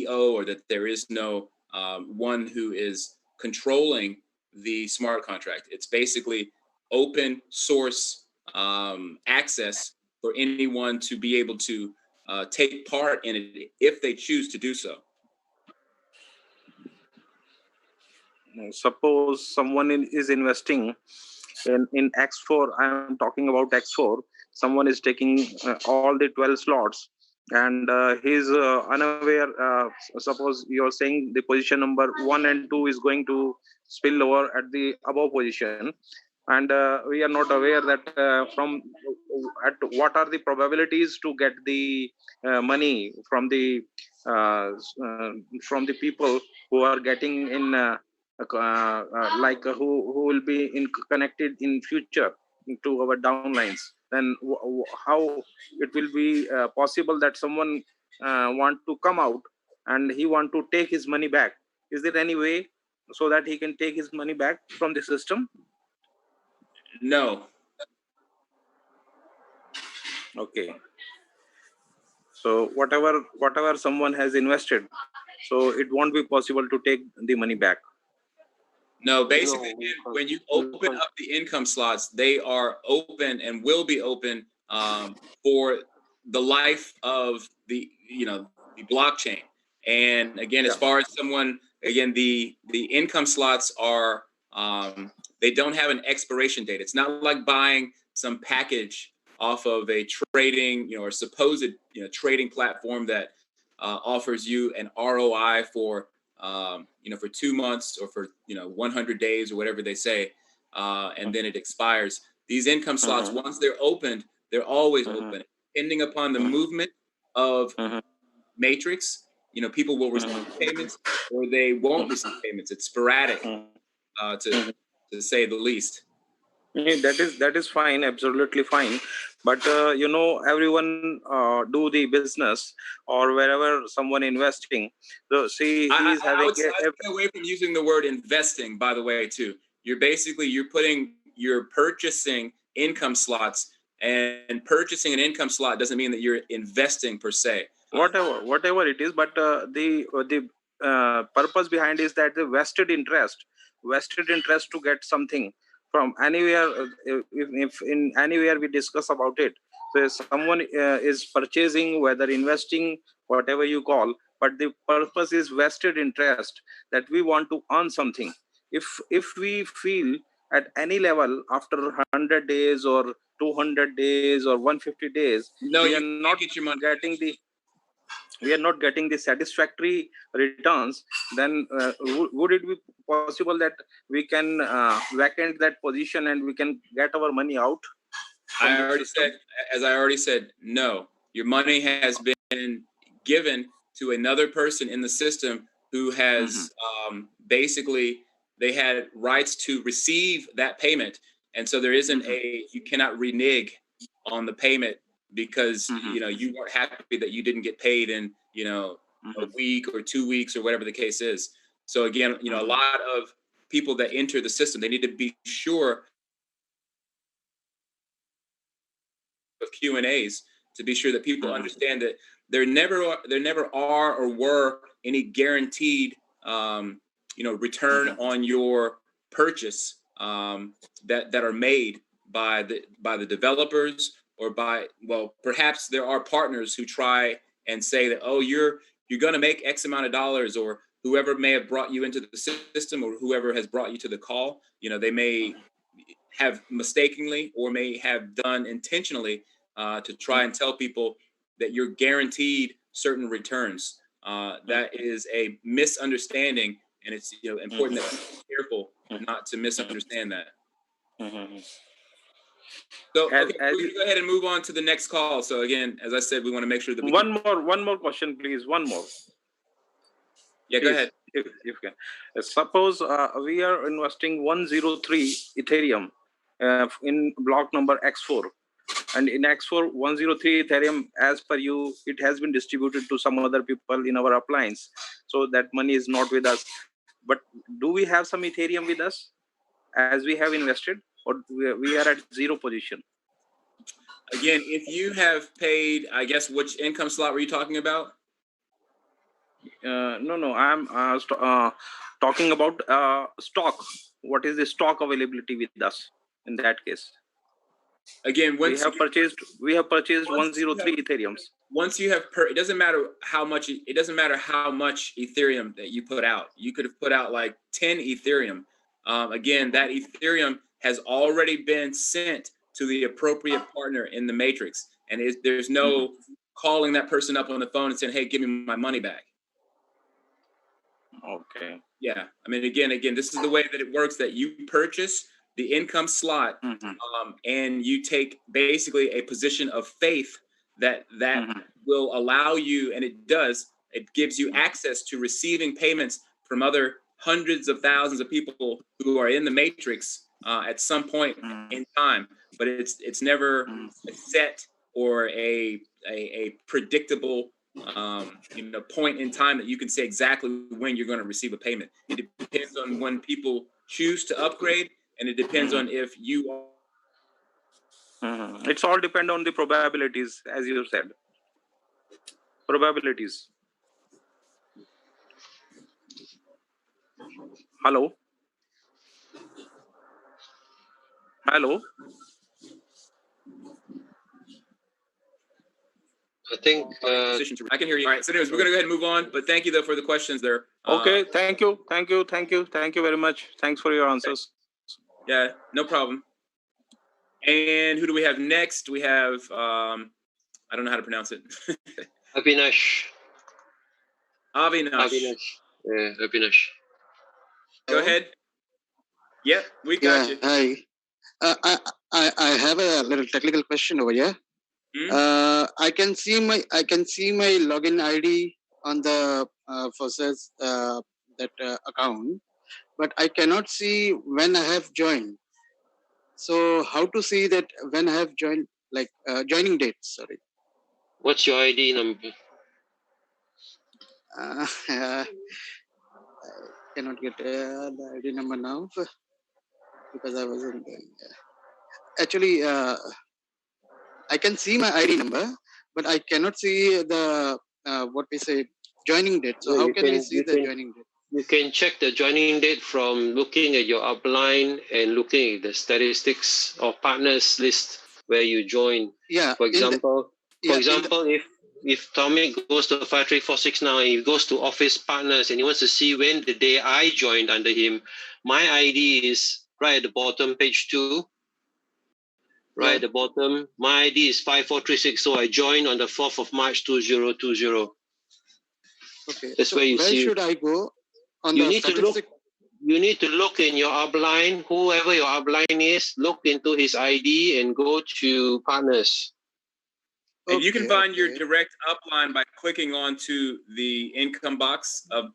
CEO or that there is no one who is controlling the smart contract. It's basically open source access for anyone to be able to take part in it if they choose to do so. Suppose someone is investing in X4. I am talking about X4. Someone is taking all the 12 slots, and he's unaware. Suppose you're saying the position number 1 and 2 is going to spill over at the above position, and we are not aware that from at what are the probabilities to get the money from the people who are getting in like who will be in connected in future to our downlines. Then how it will be possible that someone want to come out and he want to take his money back? Is there any way so that he can take his money back from the system? No. Okay. So whatever someone has invested, so it won't be possible to take the money back. No, basically, when you open up the income slots, they are open and will be open for the life of the blockchain. And again, as far as someone, again, the income slots are they don't have an expiration date. It's not like buying some package off of a trading, or supposed trading platform that offers you an ROI for for 2 months or for 100 days or whatever they say, and then it expires. These income slots, once they're opened, they're always open, depending upon the movement of matrix. People will receive payments or they won't receive payments. It's sporadic, to say the least. That is fine, absolutely fine. But everyone do the business or wherever someone investing. So see, he's having. I would stay away from using the word investing. By the way, too, you're purchasing income slots, and purchasing an income slot doesn't mean that you're investing per se. Whatever it is, but the purpose behind is that the vested interest to get something from anywhere. If in anywhere we discuss about it, so if someone is purchasing, whether investing, whatever you call, but the purpose is vested interest that we want to earn something. If we feel at any level after 100 days or 200 days or 150 days, we are not getting the satisfactory returns, then would it be possible that we can vacate that position and we can get our money out? As I already said, no. Your money has been given to another person in the system who has basically, they had rights to receive that payment, and so there isn't you cannot renege on the payment because you weren't happy that you didn't get paid in a week or 2 weeks or whatever the case is. So again, a lot of people that enter the system, they need to be sure of Q&As to be sure that people understand that there never are or were any guaranteed return on your purchase that are made by the developers or perhaps there are partners who try and say that, oh, you're going to make X amount of dollars, or whoever may have brought you into the system or whoever has brought you to the call, they may have mistakenly or may have done intentionally to try and tell people that you're guaranteed certain returns. That is a misunderstanding, and it's important that people be careful not to misunderstand that. So we're going to go ahead and move on to the next call. So again, as I said, we want to make sure that we one more question, please. One more. Yeah, go ahead. If you can. Suppose we are investing 103 Ethereum in block number X4. And in X4, 103 Ethereum, as per you, it has been distributed to some other people in our appliance. So that money is not with us. But do we have some Ethereum with us as we have invested, or we are at zero position? Again, if you have paid, I guess, which income slot were you talking about? No. I'm talking about stock. What is the stock availability with us in that case? Again, we have purchased 103 Ethereums. Once you have it doesn't matter how much Ethereum that you put out. You could have put out like 10 Ethereum. Again, that Ethereum has already been sent to the appropriate partner in the matrix, and there's no calling that person up on the phone and saying, "Hey, give me my money back." Okay. Yeah, I mean, again, this is the way that it works. That you purchase the income slot, and you take basically a position of faith that will allow you, and it gives you access to receiving payments from other hundreds of thousands of people who are in the matrix at some point in time. But it's never a set or a predictable point in time that you can say exactly when you're going to receive a payment. It depends on when people choose to upgrade, and it depends on if you are. It's all depend on the probabilities, as you said. Probabilities. Hello. I think I can hear you. All right. So anyways, we're going to go ahead and move on. But thank you though for the questions there. Okay. Thank you very much. Thanks for your answers. Yeah, no problem. And who do we have next? We have I don't know how to pronounce it. Avinash. Avinash. Yeah, Avinash. Go ahead. Yep, we got you. Hi. I have a little technical question over here. I can see my login ID on the forsage account, but I cannot see when I have joined. So how to see that when I have joined, like joining date? Sorry. What's your ID number? I cannot get the ID number now because I wasn't. Actually, I can see my ID number, but I cannot see the what we say joining date. So how can I see the joining date? You can check the joining date from looking at your upline and looking at the statistics of partners list where you join. Yeah. For example, if Tommy goes to 53469 now and he goes to office partners and he wants to see when the day I joined under him, my ID is right at the bottom, page 2. Right at the bottom, my ID is 5436. So I joined on the 4th of March 2020. Okay. That's where you see. Where should I go? You need to look in your upline, whoever your upline is, look into his ID and go to partners. And you can find your direct upline by clicking onto the income box of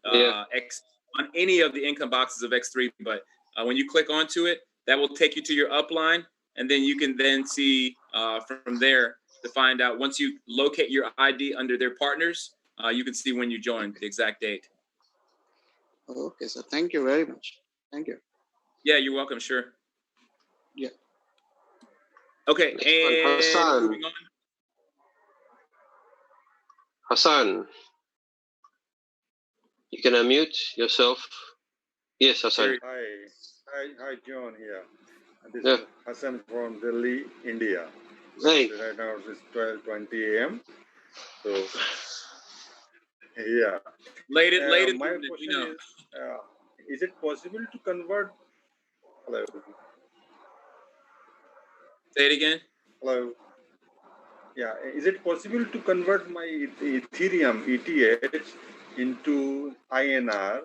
X on any of the income boxes of X3. But when you click onto it, that will take you to your upline, and then you can then see from there to find out. Once you locate your ID under their partners, you can see when you joined, the exact date. Okay, so thank you very much. Thank you. Yeah, you're welcome. Sure. Yeah. Okay, and moving on. Hassan, you can unmute yourself. Yes, Hassan. Hi, John here. This is Hassan from Delhi, India. Hey. Right now it's 12:20 a.m. So, yeah. Late. My question is it possible to convert? Hello. Say it again. Hello. Yeah, is it possible to convert my Ethereum ETH into INR?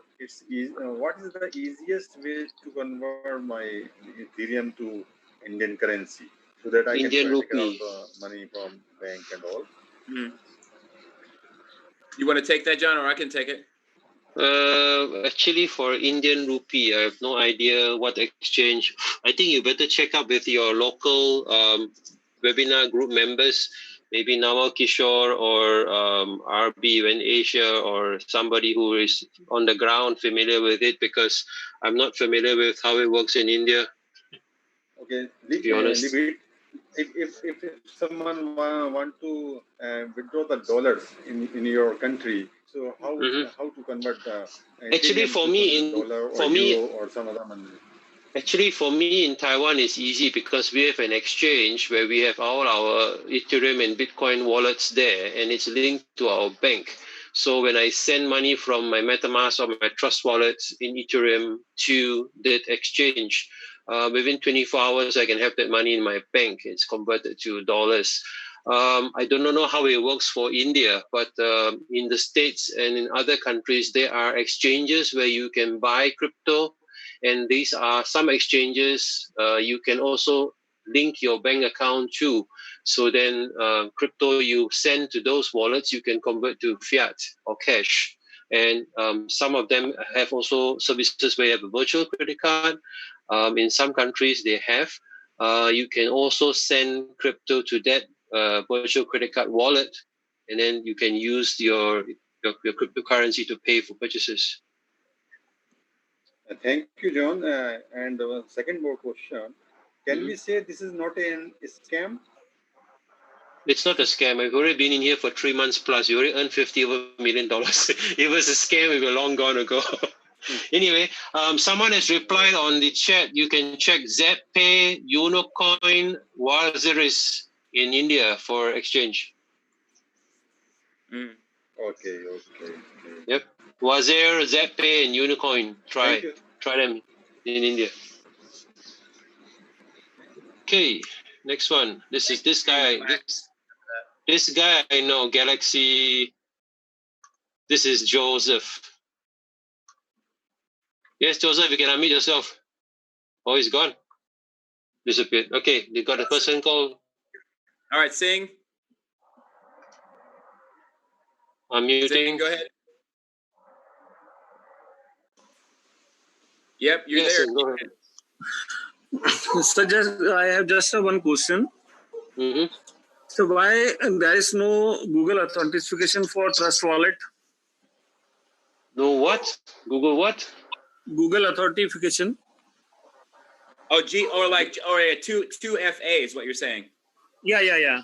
What is the easiest way to convert my Ethereum to Indian currency so that I can take out the money from bank and all? You want to take that, John, or I can take it? Actually, for Indian rupee, I have no idea what exchange. I think you better check up with your local webinar group members, maybe Nawal Kishore or RB in Asia, or somebody who is on the ground familiar with it, because I'm not familiar with how it works in India. Okay, to be honest. Leave it. if someone want to withdraw the dollars in your country, so how to convert actually Ethereum for to me in dollar or for me euro or some other money? Actually, for me in Taiwan, it's easy because we have an exchange where we have all our Ethereum and Bitcoin wallets there, and it's linked to our bank. So when I send money from my MetaMask or my Trust wallet in Ethereum to that exchange, within 24 hours, I can have that money in my bank. It's converted to dollars. I don't know how it works for India, but in the States and in other countries, there are exchanges where you can buy crypto. And these are some exchanges you can also link your bank account to. So then crypto you send to those wallets, you can convert to fiat or cash. And some of them have also services where you have a virtual credit card. In some countries they have. You can also send crypto to that virtual credit card wallet, and then you can use your cryptocurrency to pay for purchases. Thank you, John. And second more question. Can we say this is not a scam? It's not a scam. I've already been in here for 3 months plus. You already earned $50 million. If it was a scam, we were long gone ago. Anyway, someone has replied on the chat. You can check ZPay, Unocoin, Waziris in India for exchange. Okay. Yep. Wazir, ZPay, and Unocoin. Try them in India. Okay, next one. This is this guy. This guy I know, Galaxy. This is Joseph. Yes, Joseph, you can unmute yourself. Oh, he's gone. Disappeared. Okay, they got a person called. All right, Singh. Unmuting. Singh, go ahead. Yep, you're there. Singh, go ahead. So I have just one question. So why there is no Google authentication for Trust Wallet? No what? Google what? Google authentication. Oh, or 2FA is what you're saying. Yeah.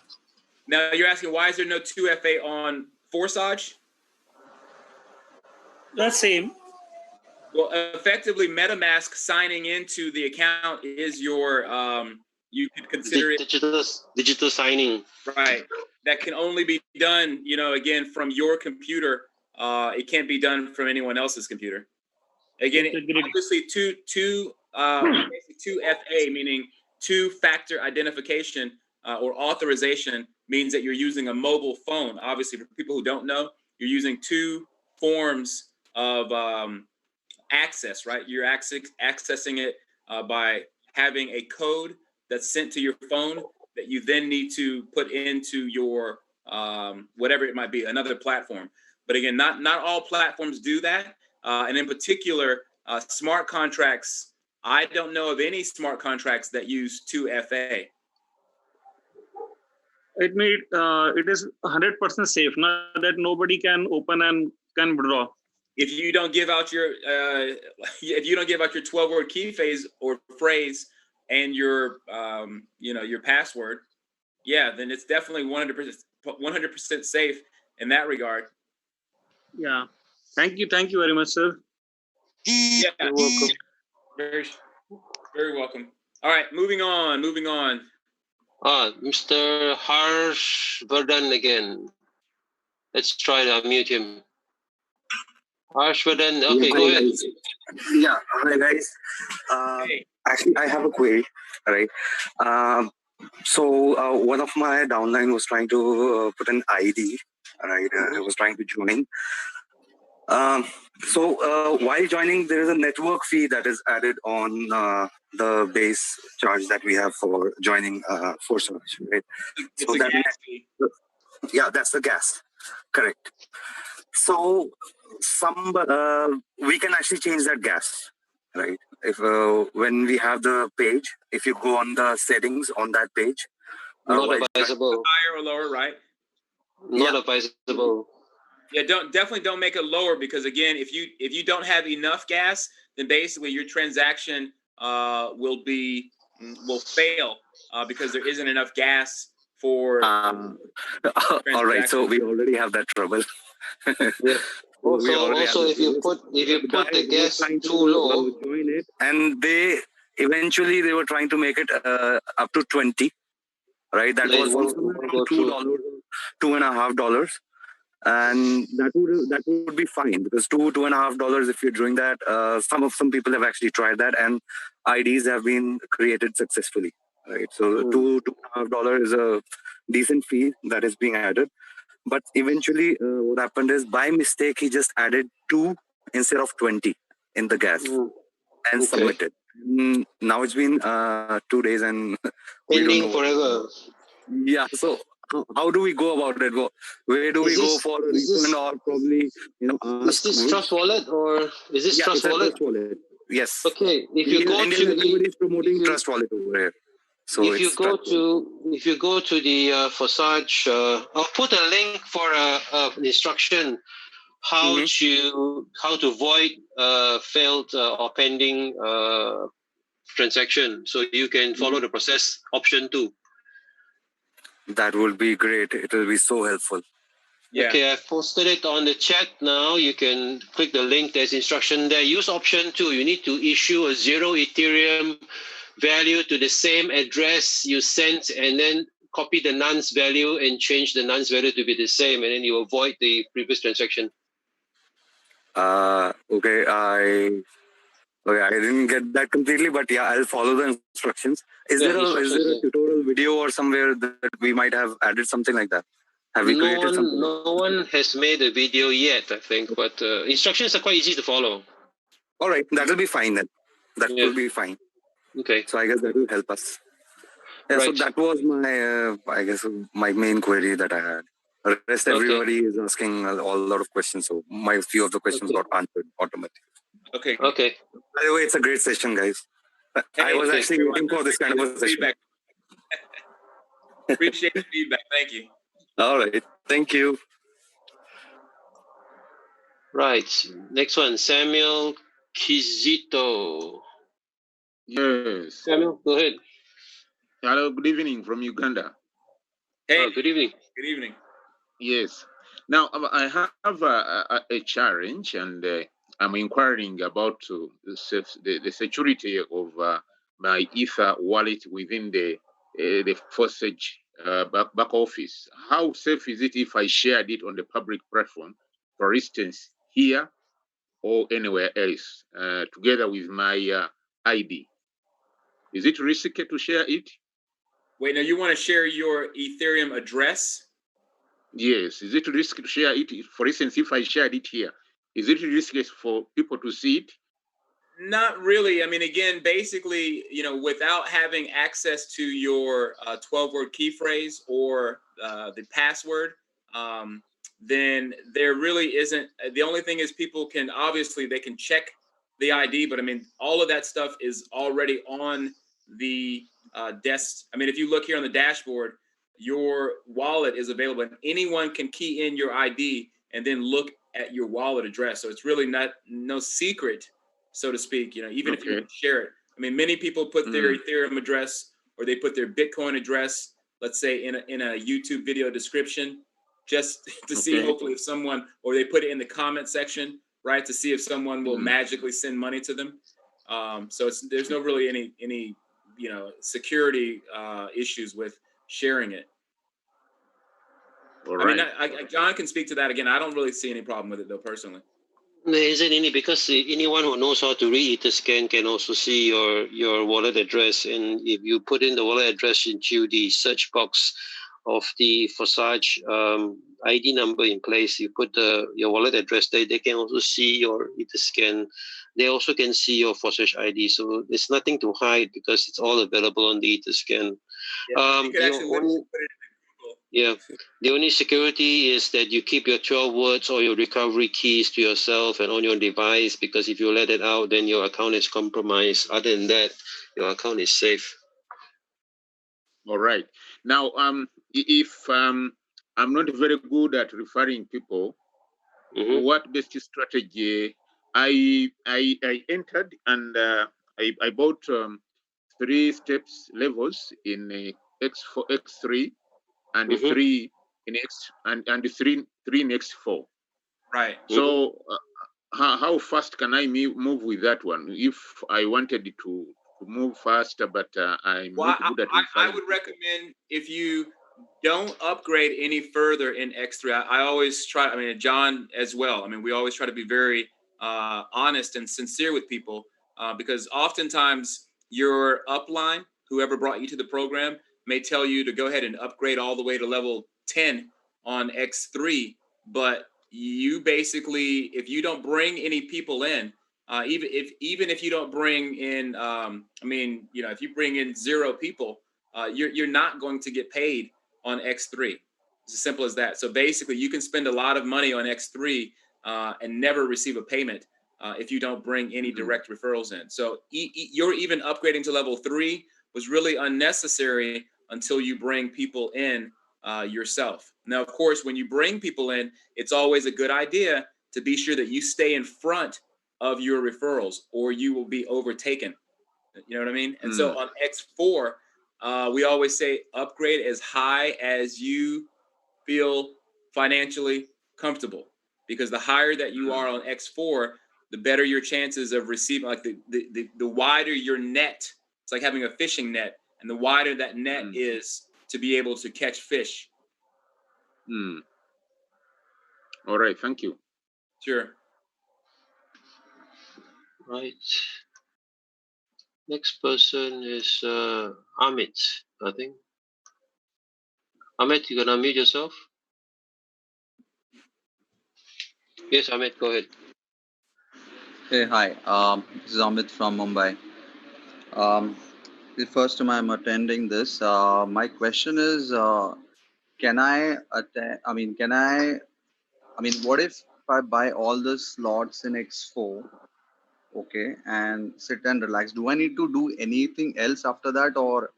Now you're asking why is there no 2FA on forsage? That's same. Well, effectively, MetaMask signing into the account is your you could consider it digital signing. Right. That can only be done, again, from your computer. It can't be done from anyone else's computer. Again, obviously, 2FA, meaning two-factor identification or authorization, means that you're using a mobile phone. Obviously, for people who don't know, you're using two forms of access, right? You're accessing it by having a code that's sent to your phone that you then need to put into your whatever it might be, another platform. But again, not all platforms do that. And in particular, smart contracts, I don't know of any smart contracts that use 2FA. It is 100% safe, not that nobody can open and can withdraw. If you don't give out your 12-word key phrase and your your password, then it's definitely 100% safe in that regard. Yeah. Thank you very much, sir. Yeah. You're welcome. Very, very welcome. All right, moving on. Mr. Harsh Vardhan again. Let's try to unmute him. Harsh Vardhan, okay, go ahead. Yeah, hi guys. Actually, I have a query, right? So one of my downline was trying to put an ID, right? I was trying to join. So while joining, there is a network fee that is added on the base charge that we have for joining forsage, right? It's so a gas fee. Yeah, that's the gas. Correct. So we can actually change that gas, right? If when we have the page, if you go on the settings on that page, not advisable. Higher or lower, right? Not advisable. Yeah, definitely don't make it lower, because again, if you don't have enough gas, then basically your transaction will be will fail because there isn't enough gas for. All right, so we already have that trouble. Yeah. Also, if you put the gas too low, join it, and they were trying to make it up to 20, right? That was $2, $2.50, and that would be fine, because $2.50 if you're doing that. Some people have actually tried that, and IDs have been created successfully, right? So $2.50 is a decent fee that is being added. But eventually, what happened is, by mistake, he just added 2 instead of 20 in the gas and submitted. Now it's been 2 days and pending forever. Yeah. So how do we go about it? Where do we go for a refund, or probably Is this Trust Wallet or is this Trust Wallet? Trust Wallet. Yes. Okay. If you go to everybody's promoting Trust Wallet over here. So if you go to the forsage, I'll put a link for an instruction how to void failed or pending transaction, so you can follow the process option 2. That would be great. It will be so helpful. Yeah. Okay, I've posted it on the chat now. You can click the link. There's instruction there. Use option 2. You need to issue a 0 Ethereum value to the same address you sent, and then copy the nonce value and change the nonce value to be the same, and then you avoid the previous transaction. Okay, I didn't get that completely, but yeah, I'll follow the instructions. Is there a tutorial video or somewhere that we might have added something like that? Have we created something? No one has made a video yet, I think, but instructions are quite easy to follow. All right, that will be fine then. That will be fine. Okay. So I guess that will help us. Yeah, right. So that was my main query that I had. The rest, everybody is asking a lot of questions, so my few of the questions got answered automatically. Okay. Okay. By the way, it's a great session, guys. I was actually waiting for this kind of a session. Feedback. Appreciate the feedback. Thank you. All right. Thank you. Right. Next one, Samuel Kizito. Yes. Samuel, go ahead. Hello, good evening from Uganda. Hey. Good evening. Good evening. Yes. Now, I have a challenge, and I'm inquiring about the security of my Ether wallet within the Forsage back office. How safe is it if I shared it on the public platform, for instance, here or anywhere else, together with my ID? Is it risky to share it? Wait, now you want to share your Ethereum address? Yes. Is it risky to share it? For instance, if I shared it here, is it risky for people to see it? Not really. I mean, again, basically, without having access to your 12-word key phrase or the password, then there really isn't. The only thing is people can, obviously, they can check the ID, but I mean, all of that stuff is already on the desk. I mean, if you look here on the dashboard, your wallet is available and anyone can key in your ID and then look at your wallet address. So it's really no secret, so to speak, even if you share it. I mean, many people put their Ethereum address or they put their Bitcoin address, let's say in a YouTube video description, just to see hopefully if someone, or they put it in the comment section, right, to see if someone will magically send money to them. So there's no really any security issues with sharing it. All right. I mean, John can speak to that again. I don't really see any problem with it though, personally. There isn't any, because anyone who knows how to read Etherscan can also see your wallet address, and if you put in the wallet address into the search box of the Forsage ID number in place, you put your wallet address there, they can also see your Etherscan. They also can see your Forsage ID, so there's nothing to hide because it's all available on the Etherscan. Yeah, the only security is that you keep your 12 words or your recovery keys to yourself and on your device, because if you let it out, then your account is compromised. Other than that, your account is safe. All right. Now, if I'm not very good at referring people, what best strategy? I entered and I bought 3 steps levels in X4, X3, and Mhm. 3 in X and 3 in X4. Right. So how fast can I move with that one? If I wanted to move faster, but I'm Well, not good at I referring would people. recommend if you don't upgrade any further in X3. I always try. I mean, John as well. I mean, we always try to be very honest and sincere with people because oftentimes your upline, whoever brought you to the program, may tell you to go ahead and upgrade all the way to level 10 on X3, but you basically, if you don't bring any people in, even if you don't bring in, I mean, you know, if you bring in 0 people, you're not going to get paid on X3. It's as simple as that. So basically, you can spend a lot of money on X3 and never receive a payment if you don't bring any direct referrals in. So you're even upgrading to level 3 was really unnecessary until you bring people in yourself. Now, of course, when you bring people in, it's always a good idea to be sure that you stay in front of your referrals or you will be overtaken. You know what I mean? And so on X4, we always say upgrade as high as you feel financially comfortable, because the higher that you are on X4, the better your chances of receiving, like the wider your net. It's like having a fishing net, and the wider that net is to be able to catch fish. All right, thank you. Sure. Right. Next person is Amit, I think. Amit, you gonna unmute yourself? Yes, Amit, go ahead. Hey, hi. This is Amit from Mumbai. The first time I'm attending this. My question is, can I attend? I mean, what if I buy all the slots in X4, okay, and sit and relax? Do I need to do anything else after that, or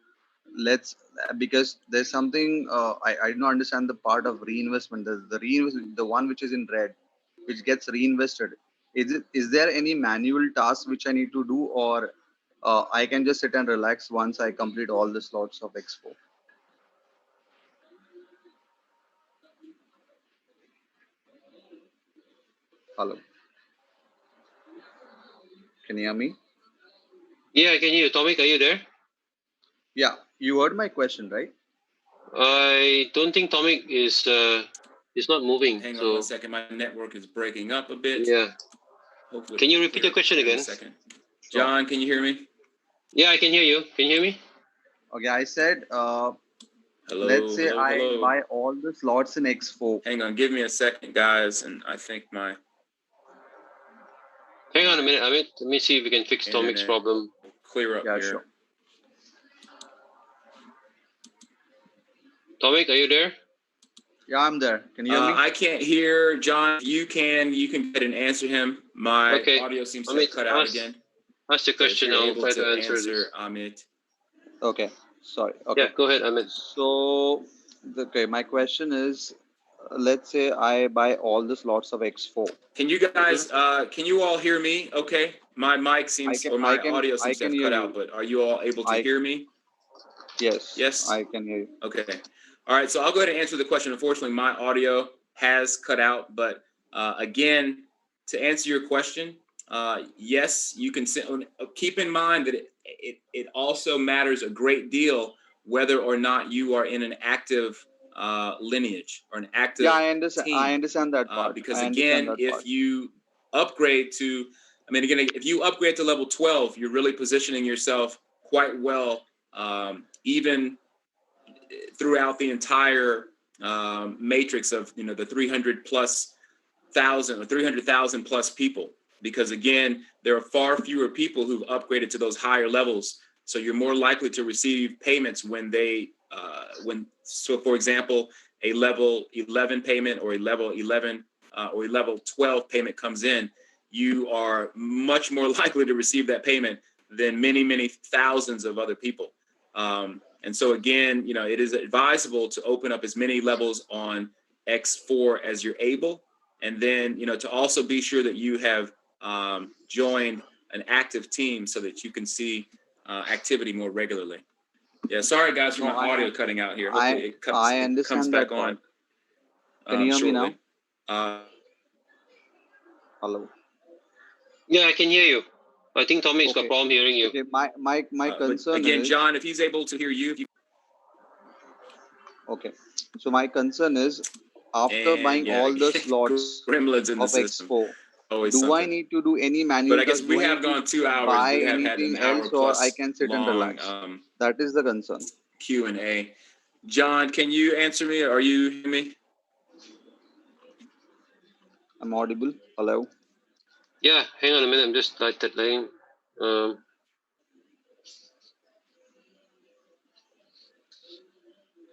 because there's something I don't understand the part of reinvestment. The one which is in red, which gets reinvested. Is there any manual task which I need to do, or I can just sit and relax once I complete all the slots of Expo? Hello, can you hear me? Yeah, I can hear you. Tomik, are you there? Yeah, you heard my question, right? I don't think Tomik is not moving. Hang on 1 second. My network is breaking up a bit. Yeah. Hopefully can you repeat your question again? Second. John, can you hear me? Yeah, I can hear you. Can you hear me? Okay, I said, hello, let's say hello. I buy all the slots in X4. Hang on, give me a second, guys, and I think my... Hang on a minute, Amit. Let me see if we can fix Tomik's problem. Clear up here. Sure. Tomik, are you there? Yeah, I'm there. Can you hear me? I can't hear John. You can go ahead and answer him. My audio seems to have cut out again. Ask your question. I'll try to answer this. Amit. Okay, sorry. Okay. Yeah, go ahead, Amit. So, okay, my question is, let's say I buy all the slots of X4. Can you guys, can you all hear me? Okay, my mic seems, my audio seems to have cut out, but are you all able to hear me? Yes. Yes? I can hear you. Okay. All right, so I'll go ahead and answer the question. Unfortunately, my audio has cut out, but again, to answer your question, yes, you can keep in mind that it also matters a great deal whether or not you are in an active lineage or an active team. I understand that part. Because again, if you upgrade to, if you upgrade to level 12, you're really positioning yourself quite well, even throughout the entire matrix of the 300,000 plus people, because again, there are far fewer people who've upgraded to those higher levels, so you're more likely to receive payments when so for example, a level 11 payment or a level 11 or a level 12 payment comes in, you are much more likely to receive that payment than many thousands of other people. And so again, it is advisable to open up as many levels on X4 as you're able. And then, to also be sure that you have joined an active team so that you can see activity more regularly. Yeah, sorry guys for my audio cutting out here. Hopefully I it comes understand back that on. part. Can you hear me now? Hello. Yeah, I can hear you. I think Tommy's got a problem hearing you. Okay, my concern again, is, John, if he's able to hear you. okay, so my concern is, after buying all the slots of Expo, do I need to do any manual? But I guess we have gone 2 hours. Buy We have had anything an hour else, plus or I can sit and relax? That is the concern. Q&A. John, can you answer me? Are you hearing me? I'm audible. Hello. Yeah, hang on a minute. I'm just letting.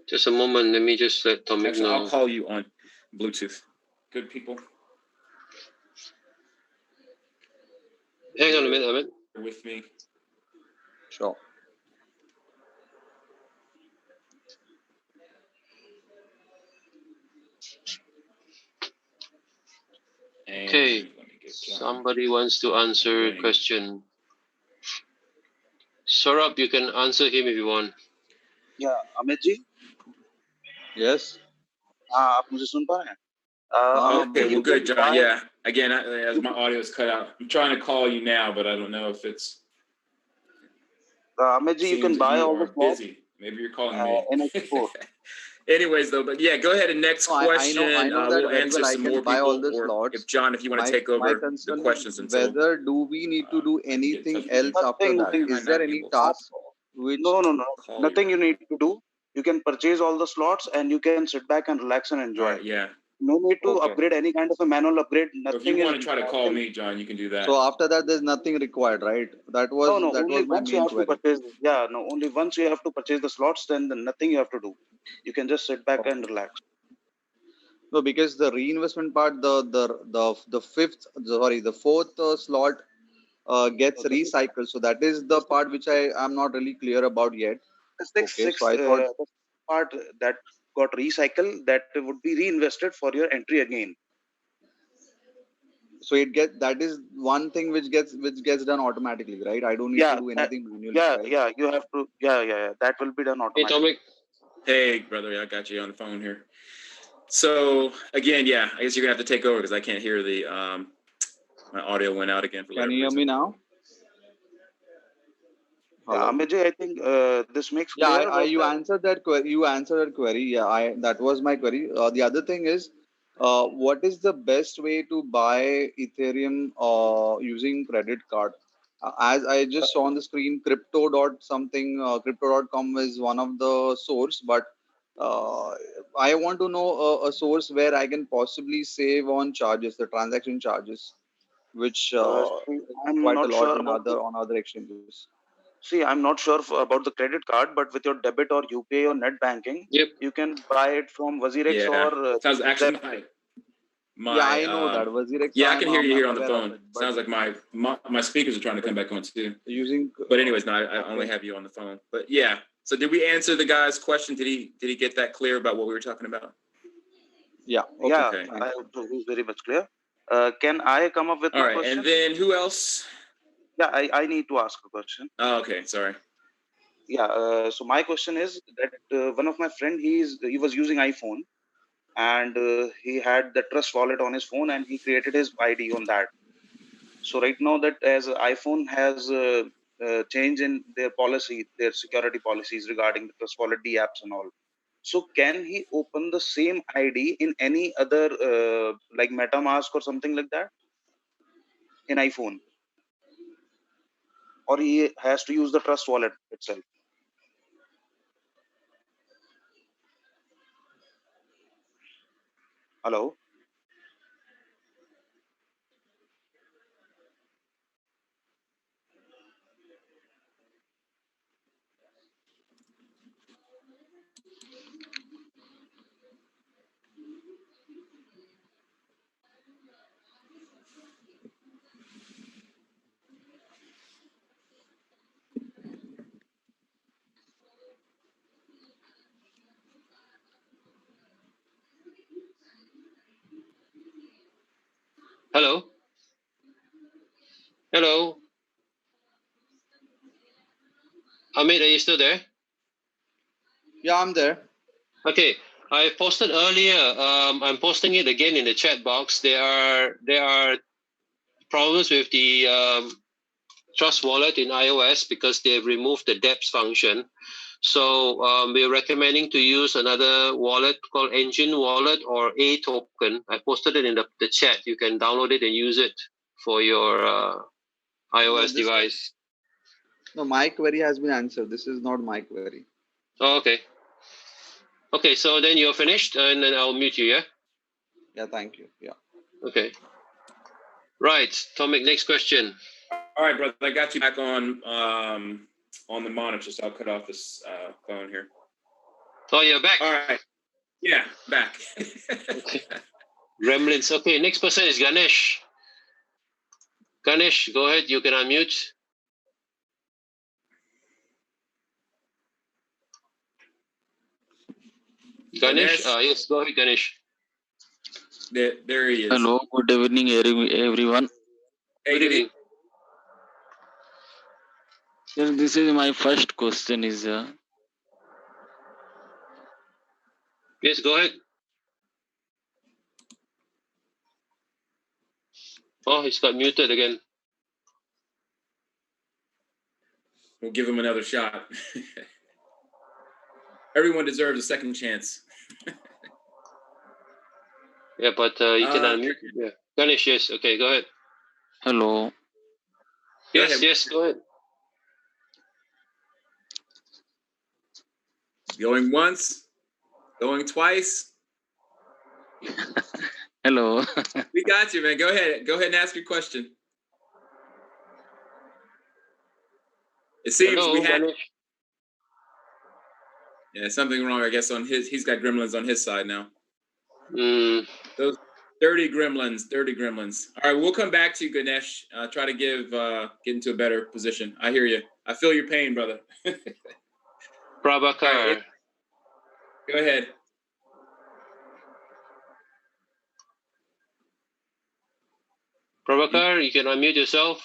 Just a moment. Let me just let Tommy know. I'll call you on Bluetooth. Good people. Hang on a minute, Amit. With me. Sure. Okay. Somebody wants to answer a question. Saurabh, you can answer him if you want. Yeah, Amit ji. Yes. आप मुझे सुन पा रहे हैं? Okay, well, good, John. Yeah. Again, as my audio is cut out, I'm trying to call you now, but I don't know if it's. Amit ji, you can buy all the slots. Busy. Maybe you're calling me. In X4. Anyways, though, but yeah, go ahead and next question. I know that we'll answer some more buy people. all the Or slots. if John, if you want to take over the questions until. Whether do we need to do anything else after that? Is there any task which? No. Nothing you need to do. You can purchase all the slots and you can sit back and relax and enjoy. Yeah. No need to upgrade any kind of a manual upgrade. Nothing. If you want to try to call me, John, you can do that. So after that, there's nothing required, right? That was only my once you main have query. to purchase. Yeah, no. Only once you have to purchase the slots, then nothing you have to do. You can just sit back and relax. No, because the reinvestment part, the fourth slot gets recycled. So that is the part which I am not really clear about yet. So I thought the part that got recycled, that would be reinvested for your entry again. So that is one thing which gets done automatically, right? I don't need to do anything manually. Yeah, you have to. Yeah. That will be done automatically. Hey, brother, I got you on the phone here. So again, yeah, I guess you're gonna have to take over because I can't hear the my audio went out again. Can you hear me now? Yeah, Amijay, I think this makes clear. Yeah, you answered that query. You answered that query. Yeah, that was my query. The other thing is, what is the best way to buy Ethereum using credit card? As I just saw on the screen, crypto.com is one of the source, but I want to know a source where I can possibly save on charges, the transaction charges, which I'm quite not a lot sure in on other exchanges. See, I'm not sure about the credit card, but with your debit or UPI or net banking, you can buy it from WazirX or. Sounds actually yeah, I know that WazirX. Yeah, I can hear you here on the phone. Sounds like my speakers are trying to come back on too. But anyways, no, I only have you on the phone. But yeah, so did we answer the guy's question? Did he get that clear about what we were talking about? Yeah. Okay. Yeah, it was very much clear. Can I come up with my question? And then who else? Yeah, I need to ask a question. Oh, okay. Sorry. Yeah. So my question is that one of my friend, he was using iPhone, and he had the Trust Wallet on his phone, and he created his ID on that. So right now, that as iPhone has change in their policy, their security policies regarding the Trust Wallet D apps and all. So can he open the same ID in any other like MetaMask or something like that in iPhone? Or he has to use the Trust Wallet itself? Hello? Hello. Amit, are you still there? Yeah, I'm there. Okay, I posted earlier. I'm posting it again in the chat box. There are problems with the Trust Wallet in iOS because they've removed the dEPS function. So we're recommending to use another wallet called Engine Wallet or A Token. I posted it in the chat. You can download it and use it for your iOS device. No, my query has been answered. This is not my query. Oh, okay. Okay, so then you're finished, and then I'll mute you, yeah? Yeah, thank you. Yeah. Okay. Right, Tomic, next question. All right, brother, I got you back on the monitor, so I'll cut off this phone here. Oh, you're back? All right. Yeah, back. Okay. Gremlins. Okay, next person is Ganesh. Ganesh, go ahead, you can unmute. Ganesh? Yes, go ahead, Ganesh. There he is. Hello, good evening, everyone. Good evening. Yes, this is my first question. Yes, go ahead. Oh, he's got muted again. We'll give him another shot. Everyone deserves a second chance. Yeah, but you can unmute. Yeah. Ganesh, yes. Okay, go ahead. Hello. Yes, go ahead. Going once, going twice. Hello. We got you, man. Go ahead. Go ahead and ask your question. It seems we had something wrong, I guess, on he's got gremlins on his side now. Those dirty gremlins. All right, we'll come back to you, Ganesh. Try to get into a better position. I hear you. I feel your pain, brother. Prabhakar. Right, go ahead. Prabhakar, you can unmute yourself.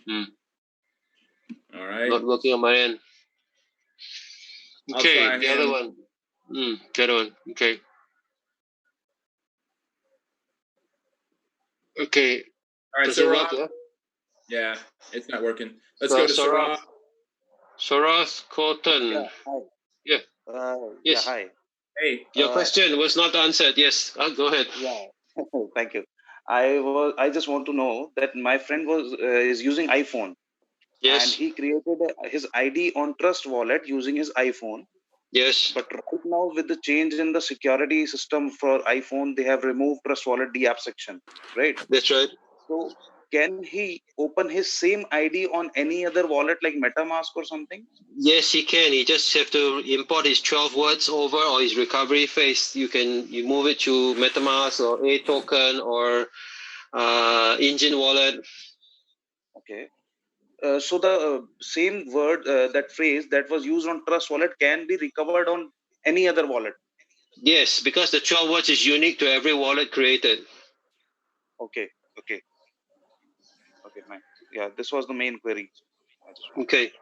All right. Not working on my end. Okay, the other one. The other one. Okay. Okay. All right, does it work? Yeah, it's not working. Let's go to Sarah. Soros Cotton. Yeah. Yes. Yeah, hi. Hey. Your question was not answered. Yes. Go ahead. Yeah. Thank you. I just want to know that my friend is using iPhone. Yes. And he created his ID on Trust Wallet using his iPhone. Yes. But right now, with the change in the security system for iPhone, they have removed Trust Wallet DApp section. Right. That's right. So can he open his same ID on any other wallet like MetaMask or something? Yes, he can. He just have to import his 12 words over or his recovery phase. You move it to MetaMask or A Token or Engine Wallet. Okay. So the same word, that phrase that was used on Trust Wallet can be recovered on any other wallet. Yes, because the 12 words is unique to every wallet created. Okay, fine. Yeah, this was the main query. Okay,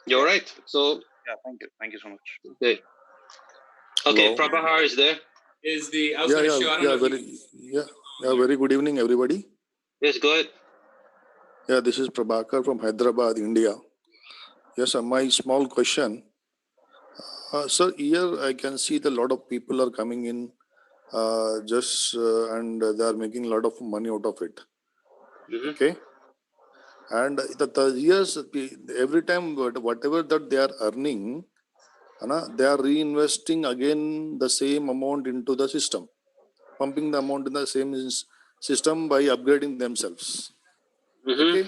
you're right. So yeah, thank you so much. Okay, Prabhakar is there. Is the I was going to show. I don't know very good evening, everybody. Yes, go ahead. Yeah, this is Prabhakar from Hyderabad, India. Yes, my small question. Sir, here I can see that a lot of people are coming in and they are making a lot of money out of it. Okay. And the years, every time, whatever that they are earning, they are reinvesting again the same amount into the system, pumping the amount in the same system by upgrading themselves. Okay.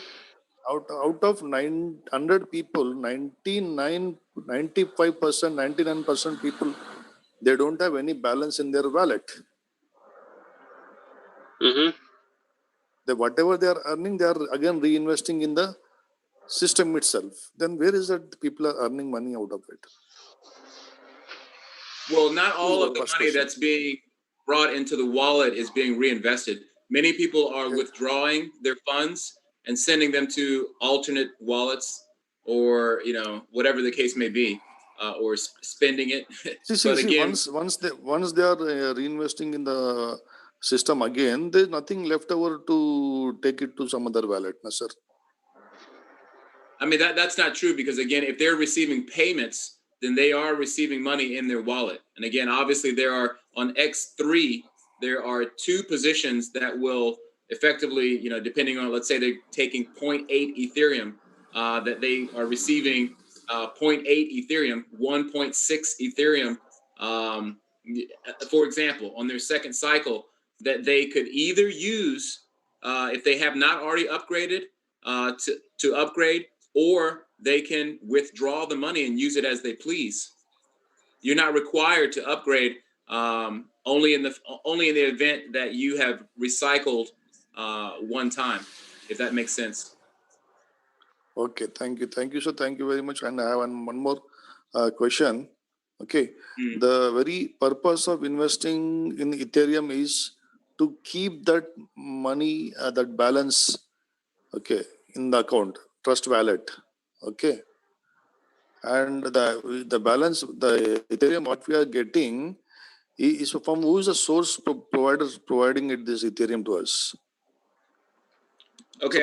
Out of 900 people, 95%, 99% people, they don't have any balance in their wallet. Whatever they are earning, they are again reinvesting in the system itself. Then where is that people are earning money out of it? Well, not all of the money that's being brought into the wallet is being reinvested. Many people are withdrawing their funds and sending them to alternate wallets, or whatever the case may be, or spending it. See, again, once they are reinvesting in the system again, there's nothing left over to take it to some other wallet, no, sir. I mean, that's not true, because again, if they're receiving payments, then they are receiving money in their wallet. And again, obviously there are on X3, there are 2 positions that will effectively, depending on, let's say they're taking 0.8 Ethereum, that they are receiving 0.8 Ethereum, 1.6 Ethereum, for example, on their second cycle, that they could either use, if they have not already upgraded, to upgrade, or they can withdraw the money and use it as they please. You're not required to upgrade, only in the event that you have recycled one time, if that makes sense. Okay, thank you, sir. Thank you very much. And I have one more question. Okay, the very purpose of investing in Ethereum is to keep that money, that balance, okay, in the account, trust wallet. Okay, and the balance, the Ethereum what we are getting is from who is the source provider providing it, this Ethereum to us. Okay,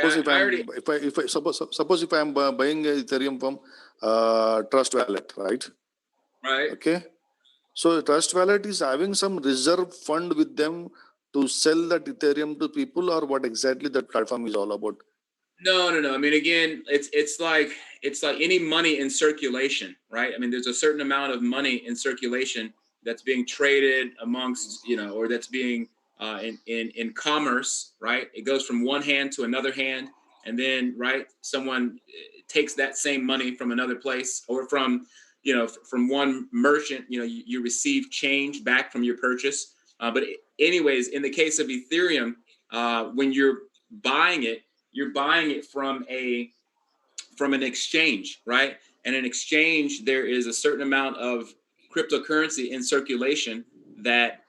suppose if I am buying Ethereum from Trust Wallet, right? Right. Okay. So Trust Wallet is having some reserve fund with them to sell that Ethereum to people, or what exactly that platform is all about? No. I mean, again, it's like any money in circulation, right? I mean, there's a certain amount of money in circulation that's being traded amongst, or that's being in commerce, right? It goes from one hand to another hand, and then, right, someone takes that same money from another place, or from one merchant, you receive change back from your purchase. But anyways, in the case of Ethereum, when you're buying it, you're buying it from an exchange, right? And an exchange, there is a certain amount of cryptocurrency in circulation that,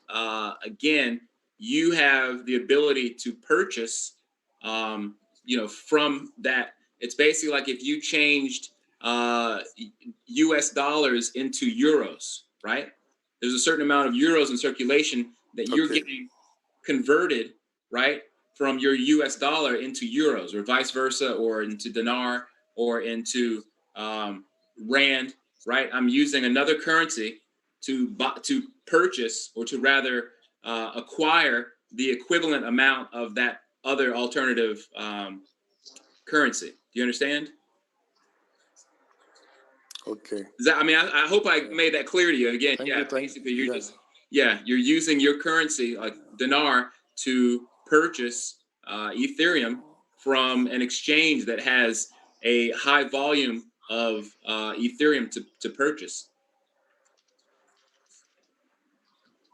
again, you have the ability to purchase, from that. It's basically like if you changed US dollars into euros, right? There's a certain amount of euros in circulation that you're getting converted, right, from your US dollar into euros, or vice versa, or into dinar, or into rand, right? I'm using another currency to purchase, or to rather acquire the equivalent amount of that other alternative currency. Do you understand? Okay. I hope I made that clear to you. Again, basically you're using your currency, like dinar, to purchase Ethereum from an exchange that has a high volume of Ethereum to purchase.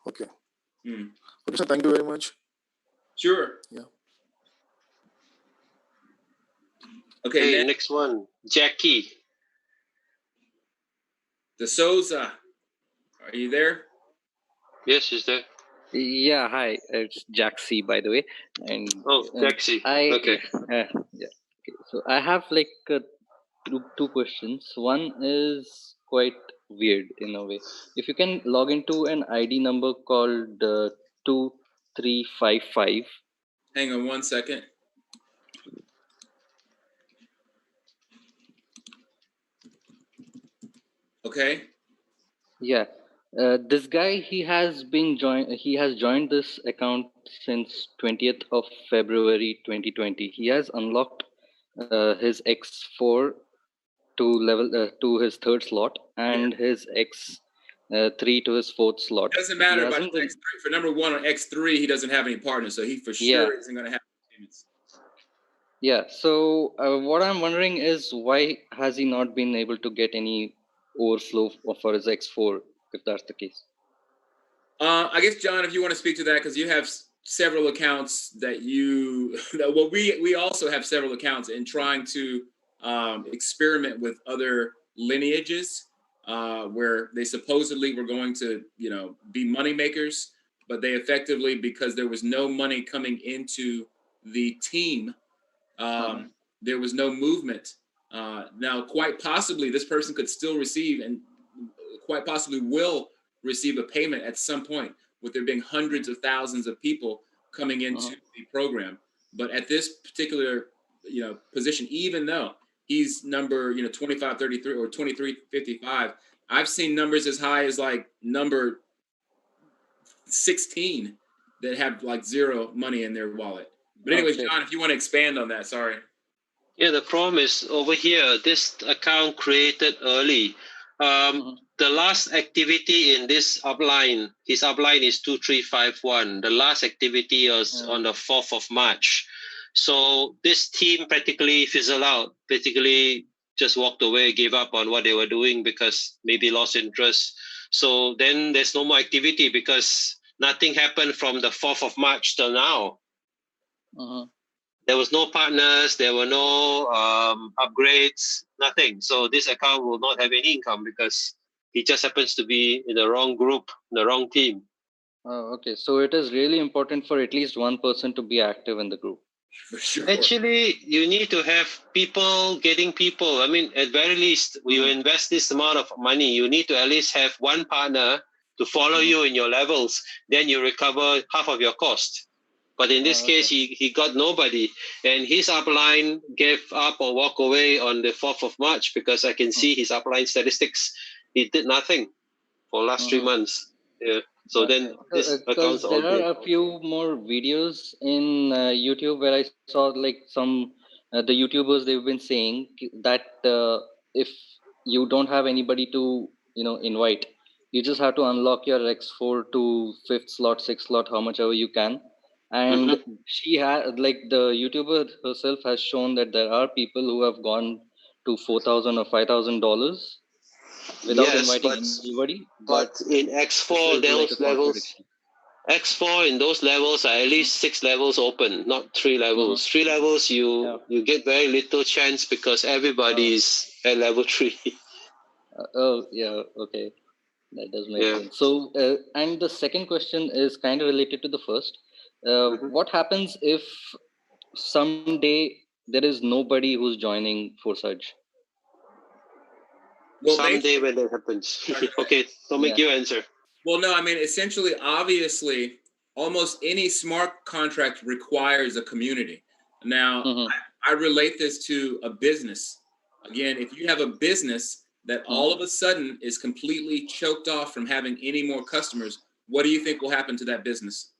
Okay. Okay, sir, thank you very much. Sure. Yeah. Okay, next one, Jackie. De Souza, are you there? Yes, she's there. Yeah, hi, it's Jaxi, by the way. And Jaxi. Okay. Yeah. Okay. So I have like two questions. One is quite weird in a way. If you can log into an ID number called 2355. Hang on 1 second. Okay. Yeah. This guy, he has joined this account since 20th of February 2020. He has unlocked his X4 to his third slot, and his X3 to his fourth slot. It doesn't matter about X3. For number one on X3, he doesn't have any partners, so he for sure isn't going to have payments. Yeah. So what I'm wondering is, why has he not been able to get any overflow for his X4, if that's the case? I guess, John, if you want to speak to that, because you have several accounts that we also have several accounts in trying to experiment with other lineages where they supposedly were going to, be money makers, but they effectively, because there was no money coming into the team, there was no movement. Now, quite possibly, this person could still receive and quite possibly will receive a payment at some point, with there being hundreds of thousands of people coming into the program. But at this particular, position, even though he's number, 2533 or 2355, I've seen numbers as high as like number 16 that have like zero money in their wallet. But anyways, John, if you want to expand on that, sorry. Yeah, the problem is over here, this account created early. The last activity in this upline, his upline is 2351. The last activity was on the 4th of March. So this team practically fizzled out, basically just walked away, gave up on what they were doing because maybe lost interest. So then there's no more activity because nothing happened from the 4th of March till now. There was no partners, there were no upgrades, nothing. So this account will not have any income because he just happens to be in the wrong group, the wrong team. Oh, okay. So it is really important for at least one person to be active in the group. For sure. Actually, you need to have people getting people. I mean, at very least, you invest this amount of money, you need to at least have one partner to follow you in your levels. Then you recover half of your cost. But in this case, he got nobody. And his upline gave up or walk away on the 4th of March because I can see his upline statistics. He did nothing for last 3 months. Yeah. So then this account's all there dead. are a few more videos in YouTube where I saw like some the YouTubers, they've been saying that if you don't have anybody to invite, you just have to unlock your X4 to 5th slot, 6th slot, how much ever you can. And she had like the YouTuber herself has shown that there are people who have gone to $4,000 or $5,000 without inviting anybody. But in X4, those levels, X4 in those levels are at least 6 levels open, not 3 levels. 3 levels, you get very little chance because everybody's at level 3. Oh, yeah, okay. That does make sense. So, and the second question is kind of related to the first. What happens if someday there is nobody who's joining forsage? Well, someday when that happens. Okay, so make you answer. Well, no, I mean, essentially, obviously, almost any smart contract requires a community. Now, I relate this to a business. Again, if you have a business that all of a sudden is completely choked off from having any more customers, what do you think will happen to that business?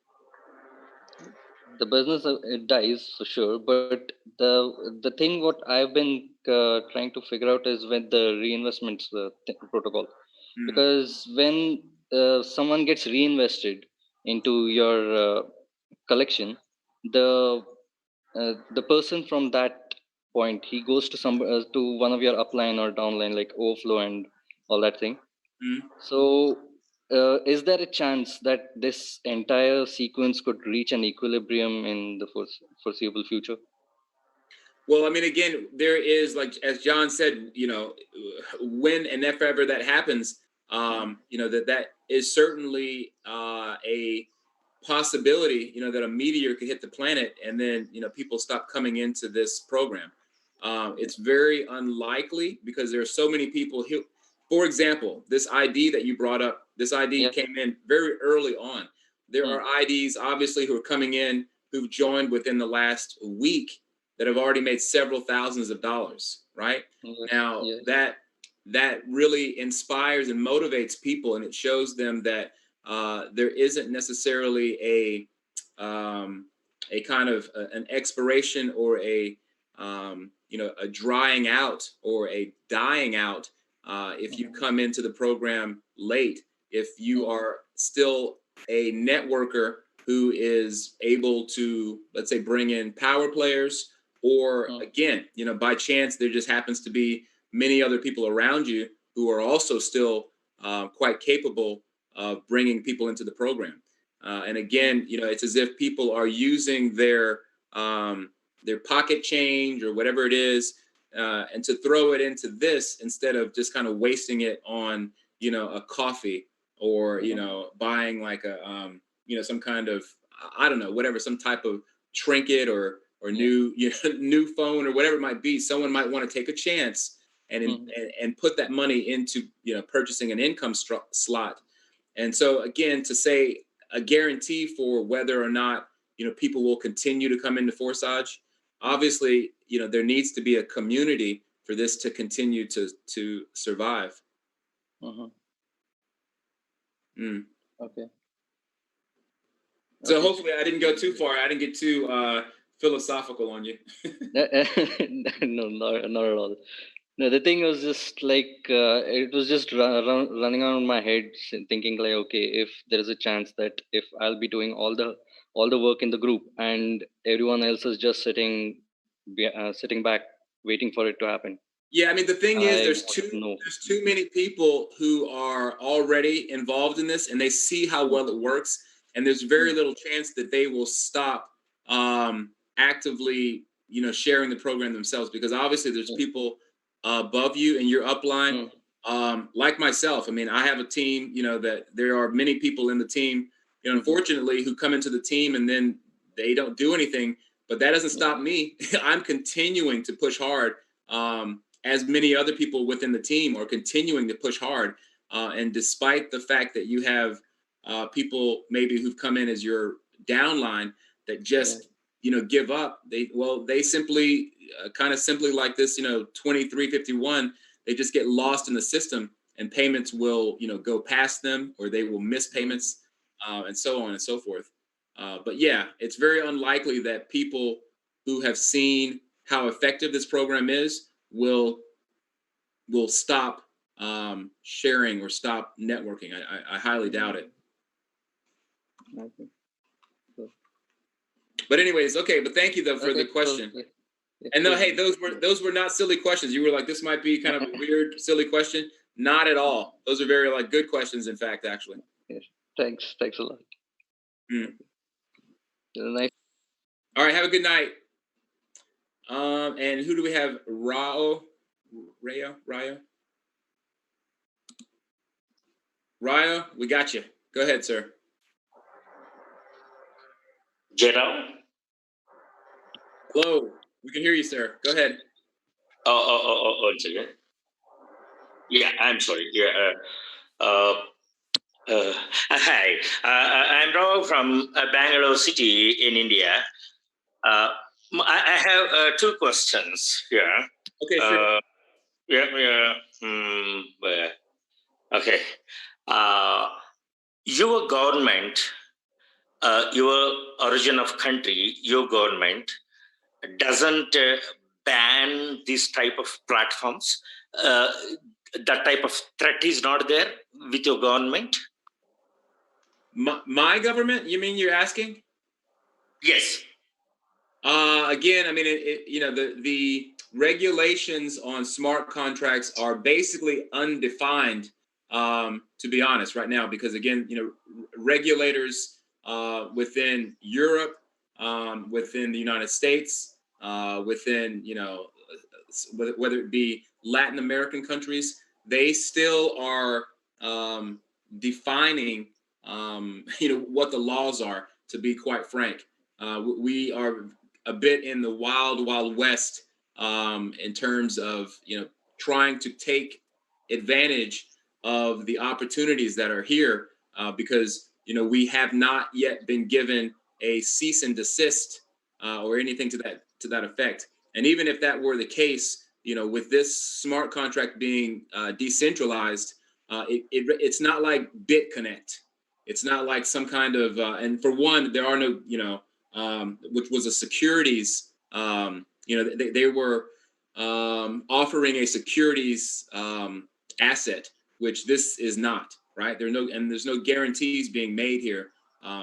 The business, it dies for sure. But the thing what I've been trying to figure out is with the reinvestments protocol. Because when someone gets reinvested into your collection, the person from that point, he goes to to one of your upline or downline like overflow and all that thing. So is there a chance that this entire sequence could reach an equilibrium in the foreseeable future? Well, I mean, again, there is, like, as John said, when and if ever that happens, that is certainly a possibility, that a meteor could hit the planet and then, people stop coming into this program. It's very unlikely because there are so many people who, for example, this ID that you brought up, this ID came in very early on. There are IDs, obviously, who are coming in who've joined within the last week that have already made several thousands of dollars, right? Now, that really inspires and motivates people, and it shows them that there isn't necessarily a kind of an expiration or a drying out or a dying out if you come into the program late. If you are still a networker who is able to, let's say, bring in power players, or again, by chance there just happens to be many other people around you who are also still quite capable of bringing people into the program. And again, it's as if people are using their pocket change or whatever it is, and to throw it into this instead of just kind of wasting it on, a coffee or, buying like a, some kind of, I don't know, whatever, some type of trinket or or new new phone or whatever it might be, someone might want to take a chance and put that money into purchasing an income slot. And so again, to say a guarantee for whether or not people will continue to come into forsage, obviously there needs to be a community for this to continue to survive. Okay. So hopefully I didn't go too far. I didn't get too philosophical on you. No, not at all. No, the thing was just like it was just running around my head, thinking like, okay, if there is a chance that if I'll be doing all the work in the group and everyone else is just sitting back waiting for it to happen. Yeah, I mean the thing is, there's too many people who are already involved in this, and they see how well it works, and there's very little chance that they will stop actively, sharing the program themselves, because obviously there's people above you in your upline, like myself. I mean, I have a team, that there are many people in the team, unfortunately, who come into the team and then they don't do anything, but that doesn't stop me. I'm continuing to push hard, as many other people within the team are continuing to push hard. And despite the fact that you have people maybe who've come in as your downline that just, give up, they simply kind of simply like this, 2351, they just get lost in the system, and payments will, go past them, or they will miss payments, and so on and so forth. But yeah, it's very unlikely that people who have seen how effective this program is will stop sharing or stop networking. I highly doubt it. Okay. But anyways, okay. But thank you though for the question. And no, hey, those were not silly questions. You were like, this might be kind of a weird, silly question. Not at all. Those are very good questions. In fact, actually. Yes. Thanks a lot. Nice. All right. Have a good night. And who do we have? Rayo. Rayo, we got you. Go ahead, sir. Gerald? Hello. We can hear you, sir. Go ahead. One second. Yeah, I'm sorry. Yeah. Hi. I'm Rao from Bangalore city in India. I have two questions here. Okay, sure. Okay. Your government, your origin of country, your government doesn't ban this type of platforms. That type of threat is not there with your government? My government? You mean you're asking? Yes. Again, I mean, the regulations on smart contracts are basically undefined, to be honest, right now, because again, regulators within Europe, within the United States, within, whether it be Latin American countries, they still are defining, what the laws are, to be quite frank. We are a bit in the wild west in terms of, trying to take advantage of the opportunities that are here because, we have not yet been given a cease and desist or anything to that effect. And even if that were the case, with this smart contract being decentralized, it's not like BitConnect. It's not like some kind of, and for one, there are no, which was a securities, they were offering a securities asset, which this is not, right? There's no guarantees being made here.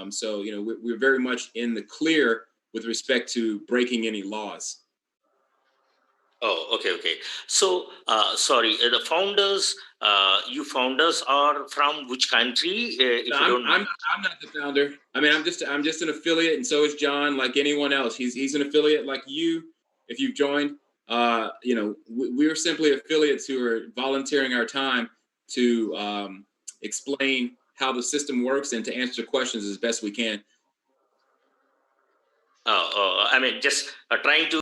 So, we're very much in the clear with respect to breaking any laws. Oh, okay. So, sorry, the founders, you founders are from which country? I'm not the founder. I mean, I'm just an affiliate, and so is John, like anyone else. He's an affiliate like you, if you've joined. We're simply affiliates who are volunteering our time to explain how the system works and to answer questions as best we can. I mean, just trying to